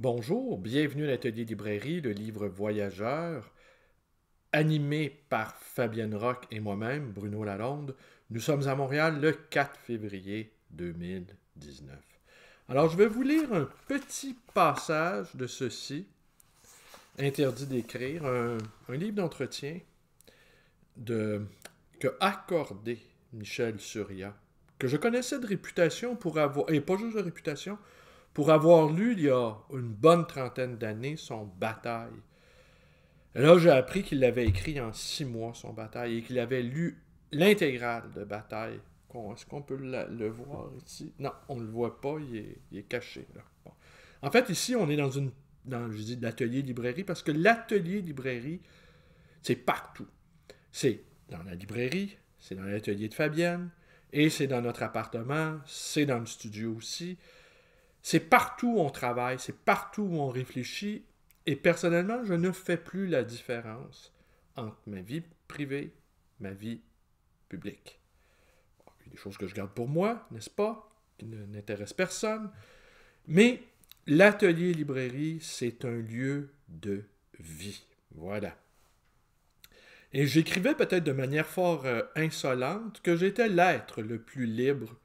Bonjour, bienvenue à l'Atelier Librairie, le livre voyageur, animé par Fabienne Roch et moi-même, Bruno Lalonde. Nous sommes à Montréal le 4 février 2019. Alors, je vais vous lire un petit passage de ceci, interdit d'écrire, un livre d'entretien que accordé Michel Surya, que je connaissais de réputation pour avoir, et pas juste de réputation, pour avoir lu il y a une bonne trentaine d'années son Bataille. Et là, j'ai appris qu'il l'avait écrit en 6 mois, son Bataille, et qu'il avait lu l'intégrale de Bataille. Est-ce qu'on peut le voir ici? Non, on ne le voit pas, il est caché. Là. Bon. En fait, ici, on est je dis l'atelier librairie, parce que l'atelier librairie, c'est partout. C'est dans la librairie, c'est dans l'atelier de Fabienne, et c'est dans notre appartement, c'est dans le studio aussi. C'est partout où on travaille, c'est partout où on réfléchit. Et personnellement, je ne fais plus la différence entre ma vie privée, ma vie publique. Bon, il y a des choses que je garde pour moi, n'est-ce pas, qui n'intéressent personne. Mais l'atelier librairie, c'est un lieu de vie. Voilà. Et j'écrivais peut-être de manière fort insolente que j'étais l'être le plus libre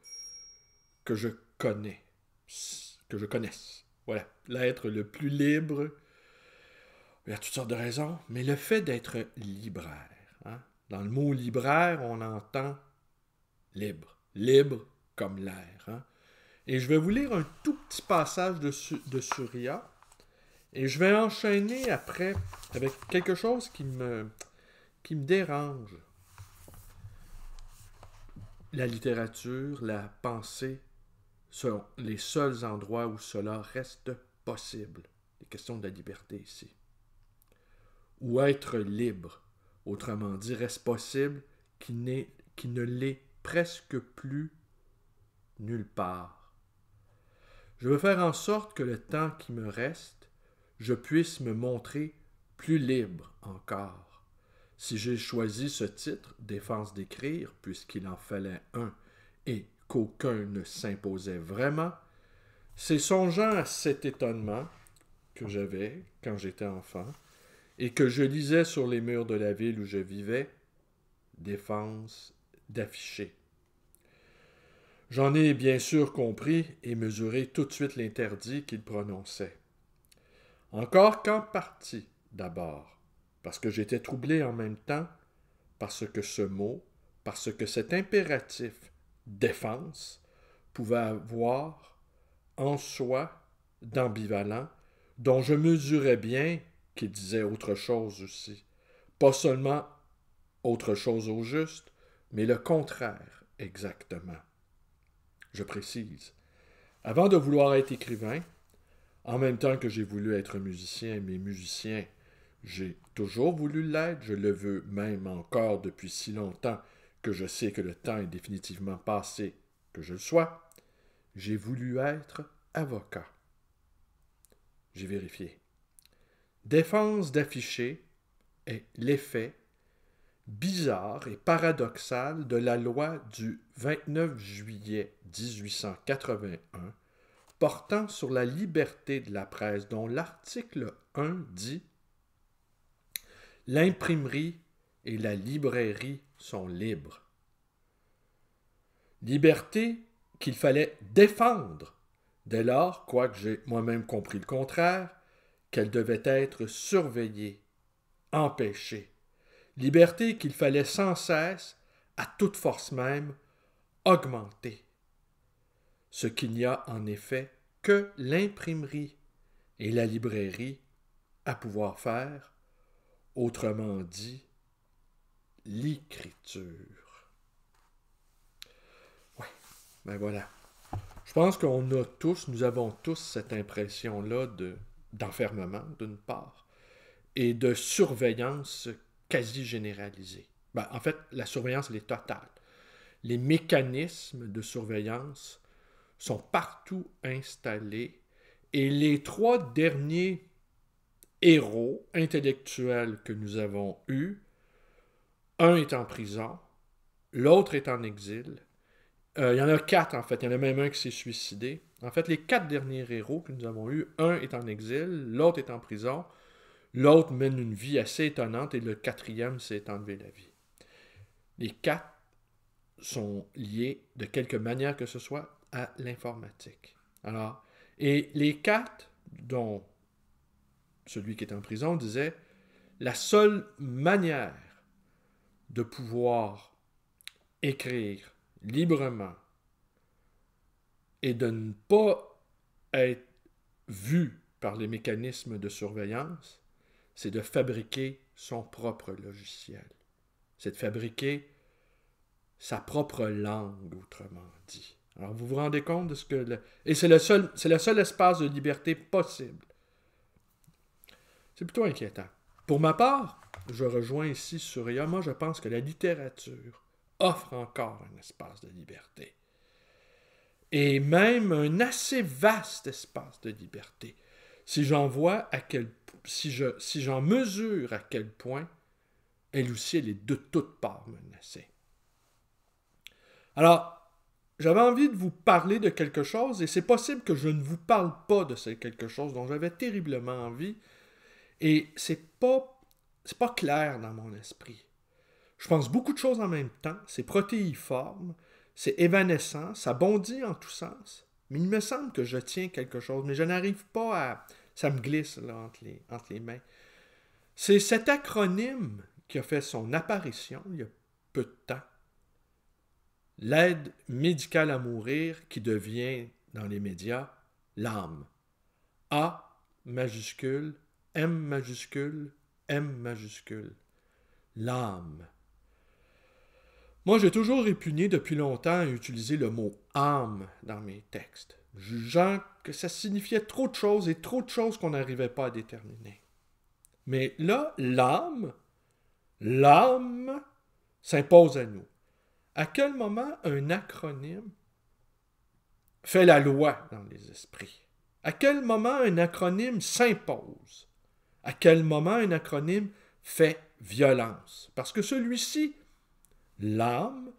que je connais. Que je connaisse. Voilà, l'être le plus libre. Il y a toutes sortes de raisons, mais le fait d'être libraire. Hein? Dans le mot libraire, on entend libre. Libre comme l'air. Hein? Et je vais vous lire un tout petit passage de Surya. Et je vais enchaîner après avec quelque chose qui me dérange. La littérature, la pensée sont les seuls endroits où cela reste possible. Les questions de la liberté ici. Ou être libre, autrement dit, reste possible qui ne l'est presque plus nulle part. Je veux faire en sorte que le temps qui me reste, je puisse me montrer plus libre encore. Si j'ai choisi ce titre, Défense d'écrire, puisqu'il en fallait un et qu'aucun ne s'imposait vraiment, c'est songeant à cet étonnement que j'avais quand j'étais enfant et que je lisais sur les murs de la ville où je vivais, Défense d'afficher. J'en ai bien sûr compris et mesuré tout de suite l'interdit qu'il prononçait. Encore qu'en partie, d'abord, parce que j'étais troublé en même temps, parce que ce mot, parce que cet impératif défense pouvait avoir en soi d'ambivalent, dont je mesurais bien qu'il disait autre chose aussi. Pas seulement autre chose au juste, mais le contraire exactement. Je précise. Avant de vouloir être écrivain, en même temps que j'ai voulu être musicien, mais musicien, j'ai toujours voulu l'être, je le veux même encore depuis si longtemps que je sais que le temps est définitivement passé que je le sois, j'ai voulu être avocat. J'ai vérifié. Défense d'afficher est l'effet bizarre et paradoxal de la loi du 29 juillet 1881 portant sur la liberté de la presse, dont l'article 1 dit « L'imprimerie et la librairie sont libres. » Liberté qu'il fallait défendre, dès lors, quoique j'ai moi-même compris le contraire, qu'elle devait être surveillée, empêchée. Liberté qu'il fallait sans cesse, à toute force même, augmenter. Ce qu'il n'y a en effet que l'imprimerie et la librairie à pouvoir faire, autrement dit, l'écriture. Oui, ben voilà. Je pense nous avons tous cette impression-là d'enfermement, d'une part, et de surveillance quasi généralisée. Ben, en fait, la surveillance, elle est totale. Les mécanismes de surveillance sont partout installés et les 3 derniers héros intellectuels que nous avons eus, un est en prison, l'autre est en exil, Il y en a 4, en fait. Il y en a même un qui s'est suicidé. En fait, les 4 derniers héros que nous avons eus, un est en exil, l'autre est en prison, l'autre mène une vie assez étonnante et le 4e s'est enlevé la vie. Les 4 sont liés de quelque manière que ce soit à l'informatique. Alors, et les 4, dont celui qui est en prison, disait la seule manière de pouvoir écrire librement et de ne pas être vu par les mécanismes de surveillance, c'est de fabriquer son propre logiciel. C'est de fabriquer sa propre langue, autrement dit. Alors, vous vous rendez compte de ce que... Et c'est le seul espace de liberté possible. C'est plutôt inquiétant. Pour ma part, je rejoins ici Surya. Moi, je pense que la littérature offre encore un espace de liberté. Et même un assez vaste espace de liberté. Si j'en mesure à quel point elle aussi, elle est de toutes parts menacée. Alors, j'avais envie de vous parler de quelque chose, et c'est possible que je ne vous parle pas de ce quelque chose dont j'avais terriblement envie, et c'est pas clair dans mon esprit. Je pense beaucoup de choses en même temps, c'est protéiforme, c'est évanescent, ça bondit en tous sens, mais il me semble que je tiens quelque chose, mais je n'arrive pas à... Ça me glisse là, entre les mains. C'est cet acronyme qui a fait son apparition il y a peu de temps. L'aide médicale à mourir qui devient, dans les médias, l'âme. A majuscule, M majuscule, M majuscule. L'âme. Moi, j'ai toujours répugné depuis longtemps à utiliser le mot « âme » dans mes textes, jugeant que ça signifiait trop de choses et trop de choses qu'on n'arrivait pas à déterminer. Mais là, l'âme s'impose à nous. À quel moment un acronyme fait la loi dans les esprits? À quel moment un acronyme s'impose? À quel moment un acronyme fait violence? Parce que celui-ci, l'âme,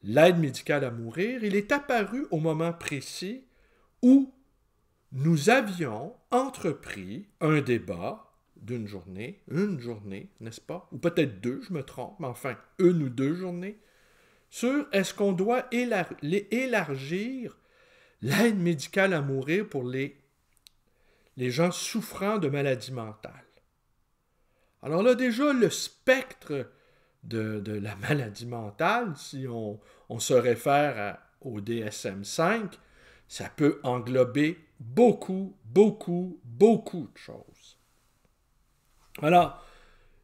l'aide médicale à mourir, il est apparu au moment précis où nous avions entrepris un débat d'une journée, une journée, n'est-ce pas? Ou peut-être 2, je me trompe, mais enfin, 1 ou 2 journées, sur est-ce qu'on doit élargir l'aide médicale à mourir pour les gens souffrant de maladies mentales. Alors là, déjà, le spectre de la maladie mentale, si on se réfère au DSM-5, ça peut englober beaucoup de choses. Alors,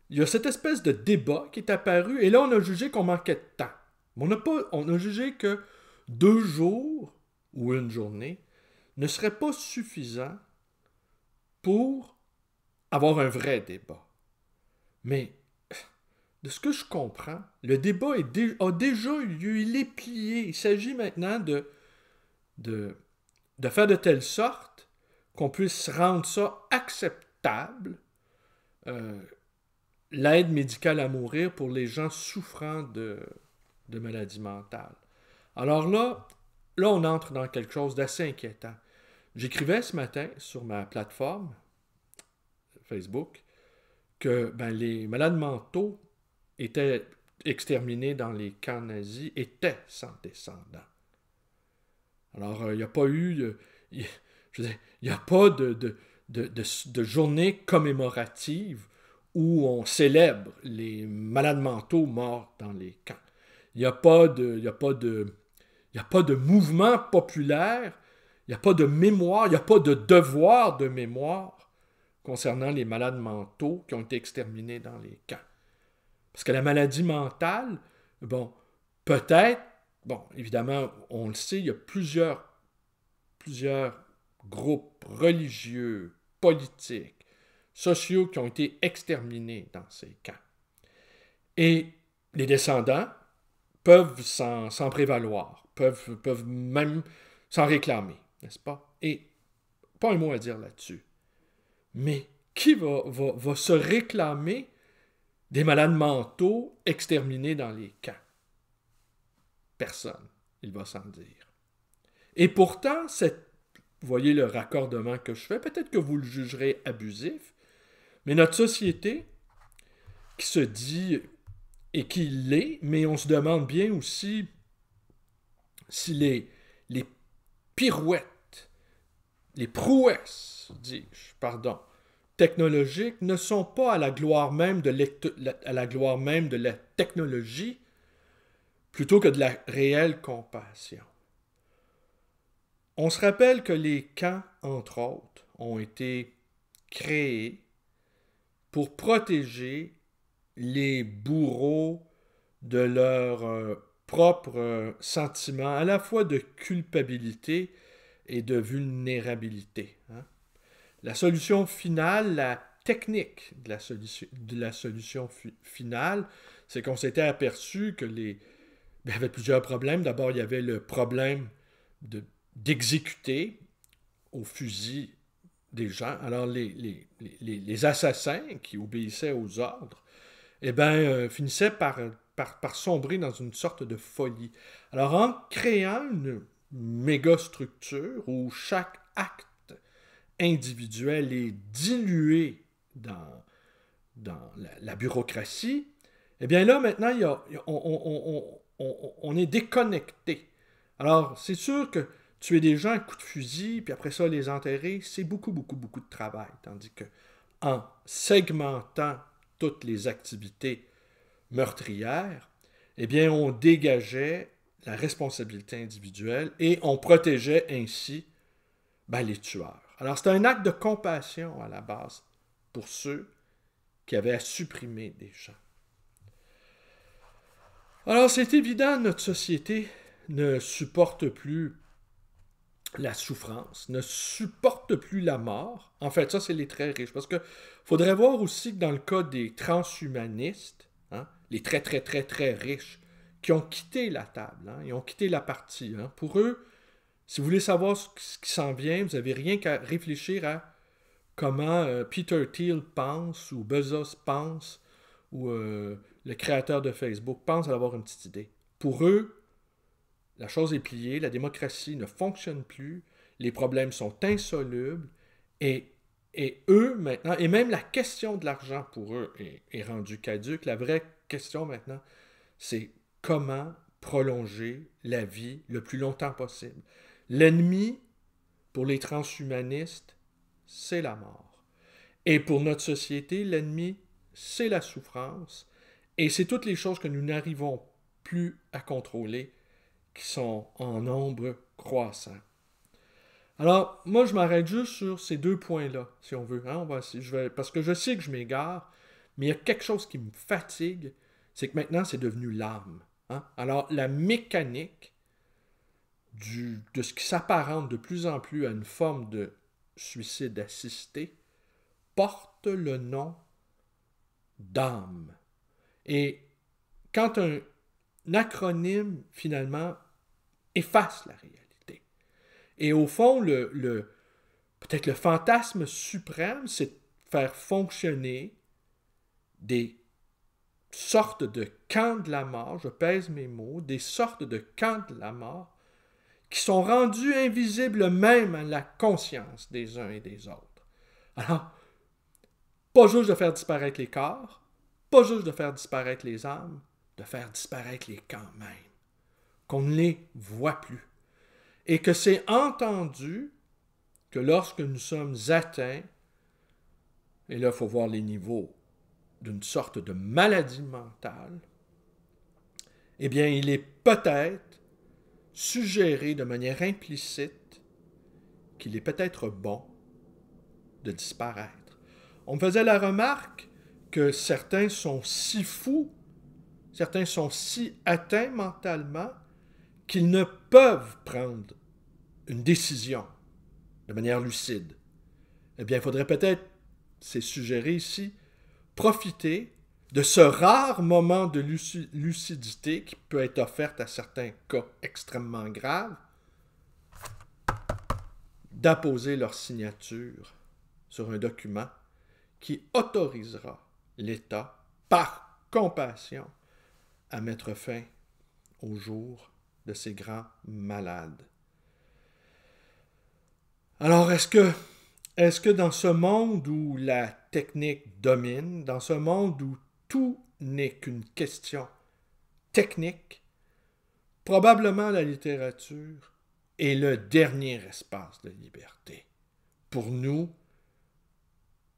il y a cette espèce de débat qui est apparu, et là, on a jugé qu'on manquait de temps. On a jugé que 2 jours ou une journée ne serait pas suffisant pour avoir un vrai débat. Mais, de ce que je comprends, le débat a déjà eu lieu, il est plié. Il s'agit maintenant de faire de telle sorte qu'on puisse rendre ça acceptable, l'aide médicale à mourir pour les gens souffrant de maladies mentales. Alors là, on entre dans quelque chose d'assez inquiétant. J'écrivais ce matin sur ma plateforme Facebook que les malades mentaux étaient exterminés dans les camps nazis, étaient sans descendants. Alors, il n'y a pas eu... Il n'y a pas de journée commémorative où on célèbre les malades mentaux morts dans les camps. Il n'y a pas de mouvement populaire, il n'y a pas de mémoire, il n'y a pas de devoir de mémoire concernant les malades mentaux qui ont été exterminés dans les camps. Parce que la maladie mentale, peut-être, évidemment, on le sait, il y a plusieurs groupes religieux, politiques, sociaux qui ont été exterminés dans ces camps. Et les descendants peuvent s'en prévaloir, peuvent même s'en réclamer, n'est-ce pas? Et pas un mot à dire là-dessus. Mais qui va se réclamer des malades mentaux exterminés dans les camps? Personne. il va sans dire. Et pourtant, vous voyez le raccordement que je fais, peut-être que vous le jugerez abusif, mais notre société, qui se dit et qui l'est, mais on se demande bien aussi si les pirouettes, les prouesses, dis-je, pardon, technologiques ne sont pas à la gloire même de la technologie plutôt que de la réelle compassion. On se rappelle que les camps, entre autres, ont été créés pour protéger les bourreaux de leur propre sentiment à la fois de culpabilité et de vulnérabilité. Hein? La solution finale, la technique de la solution finale, c'est qu'on s'était aperçu que il y avait plusieurs problèmes. D'abord, il y avait le problème d'exécuter au fusil des gens. Alors, les assassins qui obéissaient aux ordres, finissaient par sombrer dans une sorte de folie. Alors, en créant une méga structure où chaque acte individuel est dilué dans la bureaucratie, eh bien là, maintenant, on est déconnecté. Alors, c'est sûr que tuer des gens à coups de fusil, puis après ça, les enterrer, c'est beaucoup, beaucoup, beaucoup de travail. Tandis que en segmentant toutes les activités meurtrières, eh bien, on dégageait la responsabilité individuelle et on protégeait ainsi les tueurs. Alors, c'est un acte de compassion à la base pour ceux qui avaient à supprimer des gens. Alors, c'est évident, notre société ne supporte plus la souffrance, ne supporte plus la mort. En fait, ça, c'est les très riches. Parce qu'il faudrait voir aussi que dans le cas des transhumanistes, hein, les très, très, très, très riches, qui ont quitté la table, hein, ils ont quitté la partie. Hein. Pour eux, si vous voulez savoir ce qui s'en vient, vous n'avez rien qu'à réfléchir à comment Peter Thiel pense, ou Bezos pense, ou le créateur de Facebook pense à avoir une petite idée. Pour eux, la chose est pliée, la démocratie ne fonctionne plus, les problèmes sont insolubles, et eux, maintenant, et même la question de l'argent pour eux est rendue caduque. La vraie question maintenant, c'est comment prolonger la vie le plus longtemps possible. L'ennemi, pour les transhumanistes, c'est la mort. Et pour notre société, l'ennemi, c'est la souffrance. Et c'est toutes les choses que nous n'arrivons plus à contrôler qui sont en nombre croissant. Alors, moi, je m'arrête juste sur ces deux points-là, si on veut. Hein? Parce que je sais que je m'égare, mais il y a quelque chose qui me fatigue, c'est que maintenant, c'est devenu l'âme. Hein? Alors, la mécanique de ce qui s'apparente de plus en plus à une forme de suicide assisté porte le nom d'âme. Et quand un acronyme, finalement, efface la réalité. Et au fond, peut-être le fantasme suprême, c'est de faire fonctionner des sortes de camps de la mort, je pèse mes mots, des sortes de camps de la mort qui sont rendus invisibles même à la conscience des uns et des autres. Alors, pas juste de faire disparaître les corps, pas juste de faire disparaître les âmes, de faire disparaître les camps même, qu'on ne les voit plus. Et que c'est entendu que lorsque nous sommes atteints, et là il faut voir les niveaux d'une sorte de maladie mentale, eh bien il est peut-être suggéré de manière implicite qu'il est peut-être bon de disparaître. On me faisait la remarque que certains sont si fous, certains sont si atteints mentalement qu'ils ne peuvent prendre une décision de manière lucide. Eh bien, il faudrait peut-être, c'est suggéré ici, profiter de ce rare moment de lucidité qui peut être offert à certains cas extrêmement graves, d'apposer leur signature sur un document qui autorisera l'État, par compassion, à mettre fin au jour de ces grands malades. Alors, est-ce que dans ce monde où la technique domine, dans ce monde où tout n'est qu'une question technique, probablement la littérature est le dernier espace de liberté. Pour nous,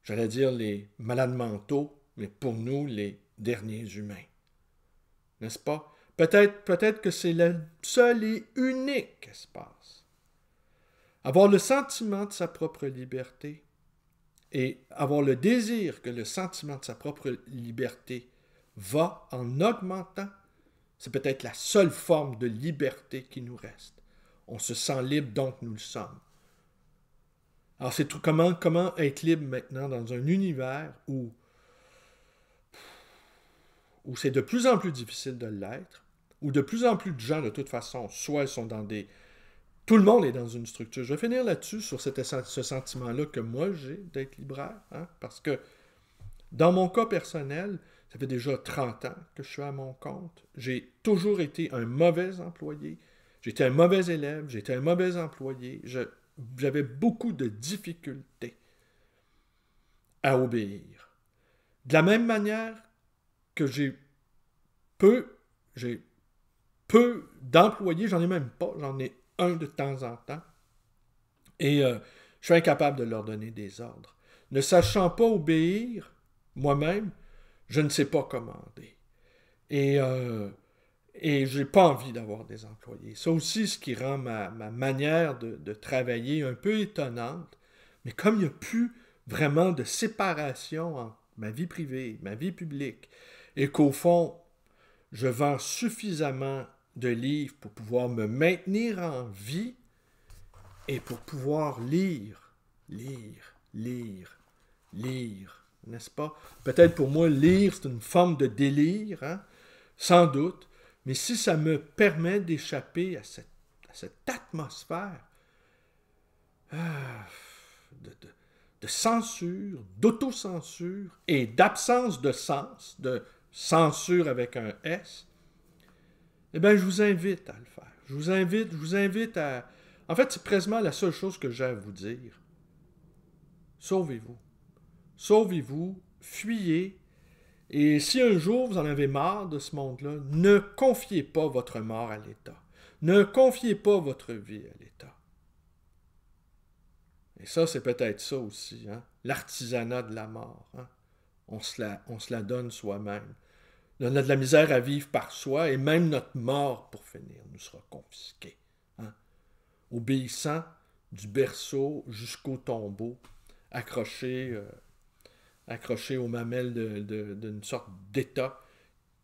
j'allais dire les malades mentaux, mais pour nous, les derniers humains. N'est-ce pas? Peut-être que c'est le seul et unique espace. Avoir le sentiment de sa propre liberté et avoir le désir que le sentiment de sa propre liberté va en augmentant, c'est peut-être la seule forme de liberté qui nous reste. On se sent libre, donc nous le sommes. Alors, c'est tout, comment être libre maintenant dans un univers où c'est de plus en plus difficile de l'être, où de plus en plus de gens, de toute façon, soit ils sont dans des... Tout le monde est dans une structure. Je vais finir là-dessus, sur ce sentiment-là que moi j'ai d'être libraire, hein, parce que dans mon cas personnel, ça fait déjà 30 ans que je suis à mon compte. J'ai toujours été un mauvais employé. J'étais un mauvais élève, j'étais un mauvais employé. J'avais beaucoup de difficultés à obéir. De la même manière que j'ai peu d'employés, j'en ai même pas, j'en ai un de temps en temps, et je suis incapable de leur donner des ordres. Ne sachant pas obéir, moi-même, je ne sais pas commander. Et je n'ai pas envie d'avoir des employés. Ça aussi, ce qui rend ma manière de travailler un peu étonnante, mais comme il n'y a plus vraiment de séparation entre ma vie privée, ma vie publique, et qu'au fond, je vends suffisamment de livres pour pouvoir me maintenir en vie et pour pouvoir lire, n'est-ce pas? Peut-être pour moi, lire, c'est une forme de délire, hein? Sans doute, mais si ça me permet d'échapper à cette atmosphère de censure, d'autocensure et d'absence de sens, de censure avec un S, eh bien, je vous invite à le faire. Je vous invite à... En fait, c'est presque la seule chose que j'ai à vous dire. Sauvez-vous. Sauvez-vous, fuyez, et si un jour vous en avez marre de ce monde-là, ne confiez pas votre mort à l'État. Ne confiez pas votre vie à l'État. Et ça, c'est peut-être ça aussi, hein? L'artisanat de la mort. Hein? On se la donne soi-même. On a de la misère à vivre par soi, et même notre mort, pour finir, nous sera confisquée. Hein? Obéissant du berceau jusqu'au tombeau, accroché aux mamelles d'une sorte d'État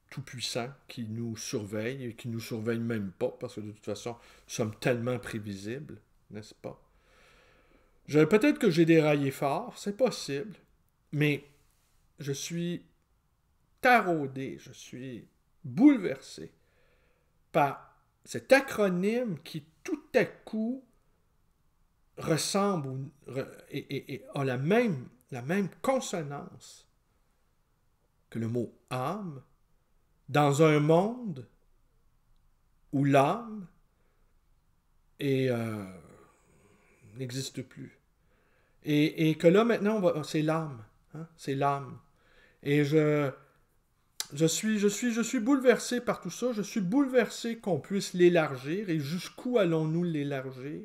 tout-puissant qui nous surveille, et qui ne nous surveille même pas, parce que de toute façon, nous sommes tellement prévisibles, n'est-ce pas? Peut-être que j'ai déraillé fort, c'est possible, mais je suis taraudé, je suis bouleversé par cet acronyme qui tout à coup ressemble et a la même consonance que le mot âme dans un monde où l'âme n'existe plus. Et que là, maintenant, c'est l'âme. Hein? C'est l'âme. Et je suis bouleversé par tout ça. Je suis bouleversé qu'on puisse l'élargir. Et jusqu'où allons-nous l'élargir?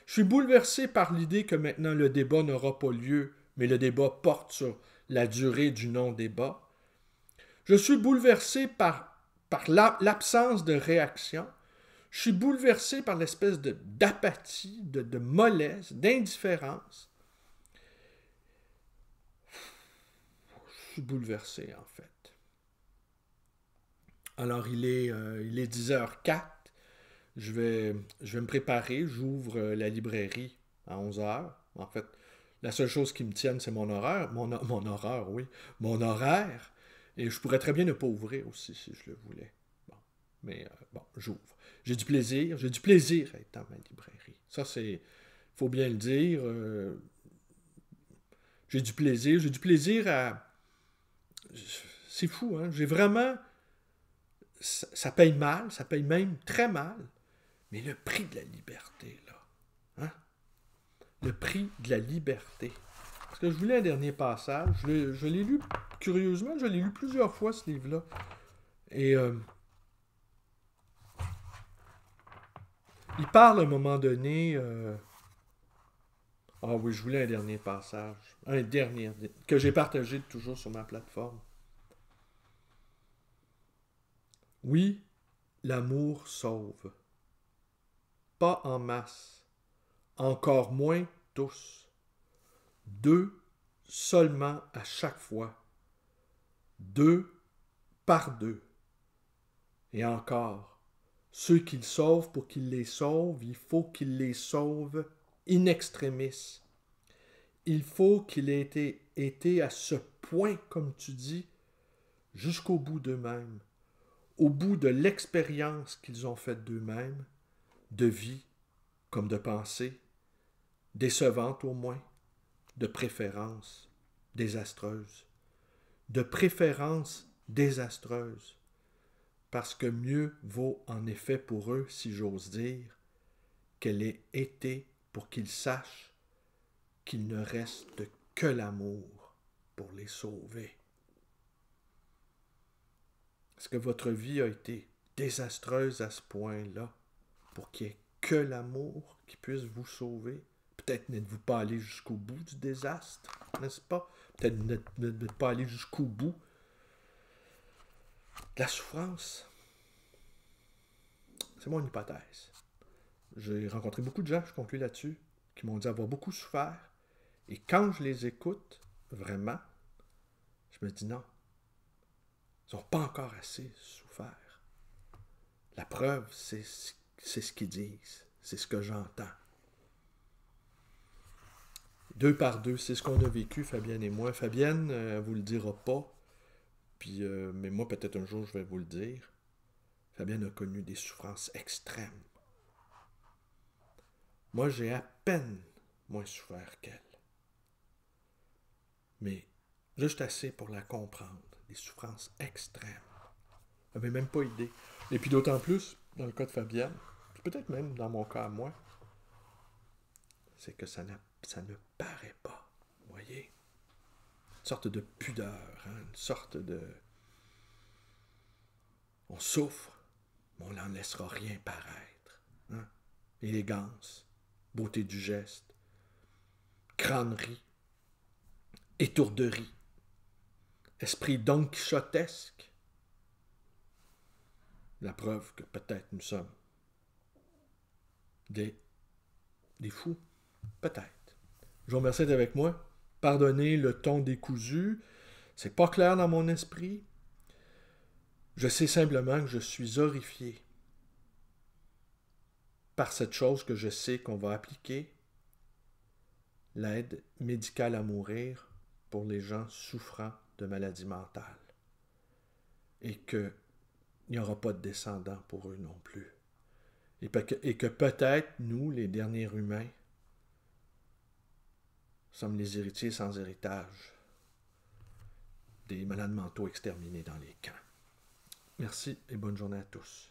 Je suis bouleversé par l'idée que maintenant le débat n'aura pas lieu, mais le débat porte sur la durée du non-débat. Je suis bouleversé par l'absence de réaction. Je suis bouleversé par l'espèce d'apathie, de mollesse, d'indifférence. Je suis bouleversé, en fait. Alors, il est 10h04. Je vais me préparer. J'ouvre la librairie à 11h. En fait, la seule chose qui me tienne, c'est mon horaire. Mon horaire. Et je pourrais très bien ne pas ouvrir aussi, si je le voulais. Mais j'ouvre. J'ai du plaisir à être dans ma librairie. Ça, il faut bien le dire. J'ai du plaisir à... C'est fou, hein? J'ai vraiment... Ça paye mal, ça paye même très mal. Mais le prix de la liberté, là, hein? Le prix de la liberté. Parce que je voulais un dernier passage. Je l'ai lu, curieusement, je l'ai lu plusieurs fois, ce livre-là. Et il parle à un moment donné... Ah oui, je voulais un dernier passage. Un dernier, que j'ai partagé toujours sur ma plateforme. Oui, l'amour sauve. Pas en masse. Encore moins tous. 2 seulement à chaque fois. 2 par 2. Et encore, ceux qu'il sauve, pour qu'il les sauve, il faut qu'il les sauve in extremis. Il faut qu'il ait été à ce point, comme tu dis, jusqu'au bout d'eux-mêmes, au bout de l'expérience qu'ils ont faite d'eux-mêmes, de vie comme de pensée, décevante au moins, de préférence désastreuse. De préférence désastreuse, parce que mieux vaut en effet pour eux, si j'ose dire, qu'elle ait été pour qu'ils sachent qu'il ne reste que l'amour pour les sauver. Est-ce que votre vie a été désastreuse à ce point-là pour qu'il n'y ait que l'amour qui puisse vous sauver? Peut-être n'êtes-vous pas allé jusqu'au bout du désastre, n'est-ce pas? Peut-être n'êtes pas allé jusqu'au bout de la souffrance. C'est mon hypothèse. J'ai rencontré beaucoup de gens, je conclue là-dessus, qui m'ont dit avoir beaucoup souffert. Et quand je les écoute, vraiment, je me dis non. Ils n'ont pas encore assez souffert. La preuve, c'est ce qu'ils disent. C'est ce que j'entends. 2 par 2, c'est ce qu'on a vécu, Fabienne et moi. Fabienne, elle ne vous le dira pas. Puis, mais moi, peut-être un jour, je vais vous le dire. Fabienne a connu des souffrances extrêmes. Moi, j'ai à peine moins souffert qu'elle. Mais juste assez pour la comprendre. Des souffrances extrêmes. Elle n'avait même pas idée. Et puis d'autant plus, dans le cas de Fabienne, peut-être même dans mon cas à moi, c'est que ça ne paraît pas. Vous voyez? Une sorte de pudeur, hein? Une sorte de... On souffre, mais on n'en laissera rien paraître. Hein? Élégance, beauté du geste, crânerie, étourderie, esprit don quichotesque. La preuve que peut-être nous sommes des fous. Peut-être. Je vous remercie d'être avec moi. Pardonnez le ton décousu. C'est pas clair dans mon esprit. Je sais simplement que je suis horrifié par cette chose que je sais qu'on va appliquer, l'aide médicale à mourir pour les gens souffrant de maladies mentales. Et qu'il n'y aura pas de descendants pour eux non plus. Et que peut-être, nous, les derniers humains, sommes les héritiers sans héritage des malades mentaux exterminés dans les camps. Merci et bonne journée à tous.